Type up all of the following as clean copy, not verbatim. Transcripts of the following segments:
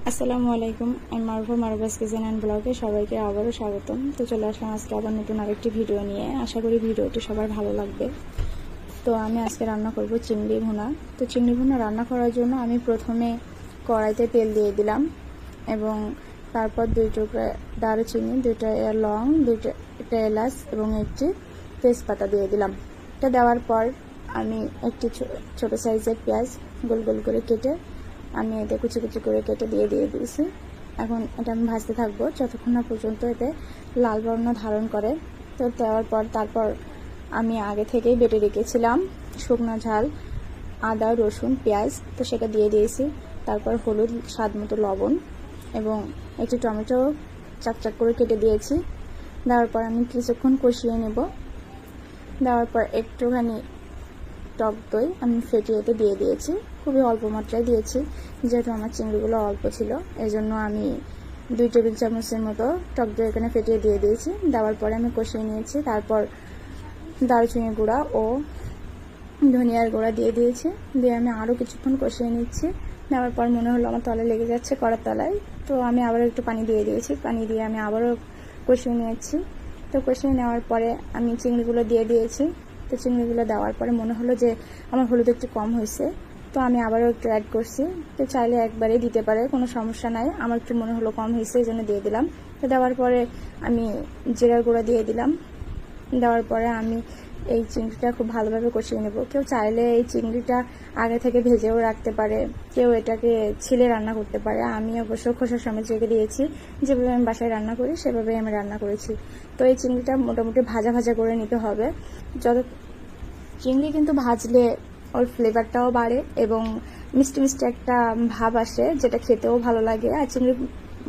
আসসালামু আলাইকুম। আমি মারুফা, মারুফাস কিচেন অ্যান্ড ব্লগে সবাইকে আবারও স্বাগতম। তো চলে আসলাম আজকে আবার নতুন আরেকটি ভিডিও নিয়ে। আশা করি ভিডিওটি সবার ভালো লাগবে। তো আমি আজকে রান্না করব চিংড়ি ভুনা। তো চিংড়ি ভুনা রান্না করার জন্য আমি প্রথমে কড়াইতে তেল দিয়ে দিলাম এবং তারপর 2 টুকরা দারুচিনি, 2টা লং, 2টা এলাচ এবং একটি তেজপাতা দিয়ে দিলাম। এটা দেওয়ার পর আমি একটি ছোট সাইজের পেঁয়াজ গোল গোল করে কেটে আমি এতে কুচি কুচি করে কেটে দিয়ে দিয়েছি। এখন এটা আমি ভাজতে থাকবো যতক্ষণ না পর্যন্ত এতে লাল বর্ণ ধারণ করে। তো দেওয়ার পর তারপর আমি আগে থেকেই বেটে রেখেছিলাম শুকনো ঝাল, আদা, রসুন, পেঁয়াজ, তো সেটা দিয়ে দিয়েছি। তারপর হলুদ, স্বাদ মতো লবণ এবং একটি টমেটো চাকচাক করে কেটে দিয়েছি। দেওয়ার পর আমি কিছুক্ষণ কষিয়ে নেব। দেওয়ার পর একটুখানি টক দই আমি ফেটিয়ে এতে দিয়ে দিয়েছি। খুবই অল্প মাত্রায় দিয়েছি, যেহেতু আমার চিংড়িগুলো অল্প ছিল এই জন্য আমি 2 টেবিল চামচের মতো টক দই এখানে ফেটিয়ে দিয়ে দিয়েছি। দেওয়ার পরে আমি কষিয়ে নিয়েছি। তারপর দারুচিনি গুঁড়া ও ধনিয়ার গুঁড়া দিয়ে দিয়েছি। দিয়ে আমি আরও কিছুক্ষণ কষিয়ে নিচ্ছি। দেওয়ার পর মনে হলো আমার তলায় লেগে যাচ্ছে কড়ার তলায়, তো আমি আবারও একটু পানি দিয়ে দিয়েছি। পানি দিয়ে আমি আবারও কষিয়ে নিয়েছি। তো কষিয়ে নেওয়ার পরে আমি চিংড়িগুলো দিয়ে দিয়েছি। তো চিংড়িগুলো দেওয়ার পরে মনে হলো যে আমার হলুদ একটু কম হয়েছে, তো আমি আবারও একটু অ্যাড করছি। তো চাইলে একবারেই দিতে পারে, কোনো সমস্যা নাই। আমার একটু মনে হলো কম হয়েছে, এই জন্য দিয়ে দিলাম। তো দেওয়ার পরে আমি জিরার গুঁড়া দিয়ে দিলাম। দেওয়ার পরে আমি এই চিংড়িটা খুব ভালোভাবে কষিয়ে নেব। কেউ চাইলে এই চিংড়িটা আগে থেকে ভেজেও রাখতে পারে, কেউ এটাকে ছিলে রান্না করতে পারে। আমি অবশ্য খোসার সময় রেখে দিয়েছি, যেভাবে আমি বাসায় রান্না করি সেভাবেই আমি রান্না করেছি। তো এই চিংড়িটা মোটামুটি ভাজা ভাজা করে নিতে হবে। চিংড়ি কিন্তু ভাজলে ওর ফ্লেভারটাও বাড়ে এবং মিষ্টি মিষ্টি একটা ভাব আসে, যেটা খেতেও ভালো লাগে। আর চিংড়ি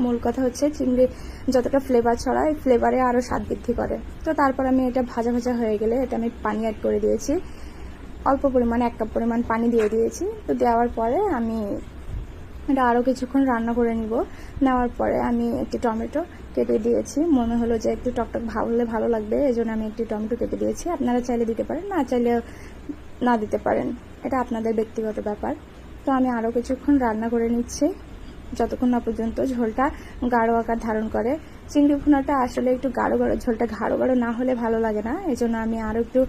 মূল কথা হচ্ছে চিংড়ি যতটা ফ্লেভার ছড়ায় ফ্লেভারে আরও স্বাদ বৃদ্ধি করে। তো তারপর আমি এটা ভাজা ভাজা হয়ে গেলে এটা আমি পানি অ্যাড করে দিয়েছি। অল্প পরিমাণে 1 কাপ পরিমাণ পানি দিয়ে দিয়েছি। তো দেওয়ার পরে আমি এটা আরও কিছুক্ষণ রান্না করে নিব। নেওয়ার পরে আমি একটি টমেটো কেটে দিয়েছি। মনে হলো যে একটু টকটক হলে ভালো লাগবে, এই জন্য আমি একটি টমেটো কেটে দিয়েছি। আপনারা চাইলে দিতে পারেন, না চাইলে না দিতে পারেন, এটা আপনাদের ব্যক্তিগত ব্যাপার। তো আমি আরও কিছুক্ষণ রান্না করে নিচ্ছি যতক্ষণ না পর্যন্ত ঝোলটা গাঢ় আকার ধারণ করে। চিংড়ি ভুনাটা আসলে একটু গাঢ় গাঢ়, ঝোলটা গাঢ় গাঢ় না হলে ভালো লাগে না, এই জন্য আমি আরও একটু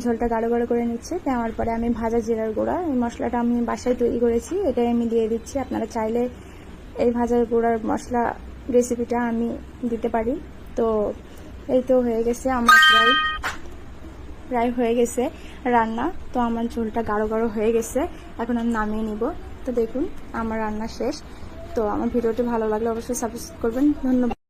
ঝোলটা গাঢ় গাঢ় করে নিচ্ছি। দেওয়ার পরে আমি ভাজা জিরার গুঁড়া, এই মশলাটা আমি বাসায় তৈরি করেছি, এটাই আমি দিয়ে দিচ্ছি। আপনারা চাইলে এই ভাজা গুঁড়ার মশলা রেসিপিটা আমি দিতে পারি। তো এই তো হয়ে গেছে আমার প্রায় হয়ে গেছে রান্না। তো আমার ঝোলটা গাঢ় গাঢ় হয়ে গেছে, এখন আমি নামিয়ে নিব। তো দেখুন আমার রান্না শেষ। তো আমার ভিডিওটি ভালো লাগলে অবশ্যই সাবস্ক্রাইব করবেন। ধন্যবাদ।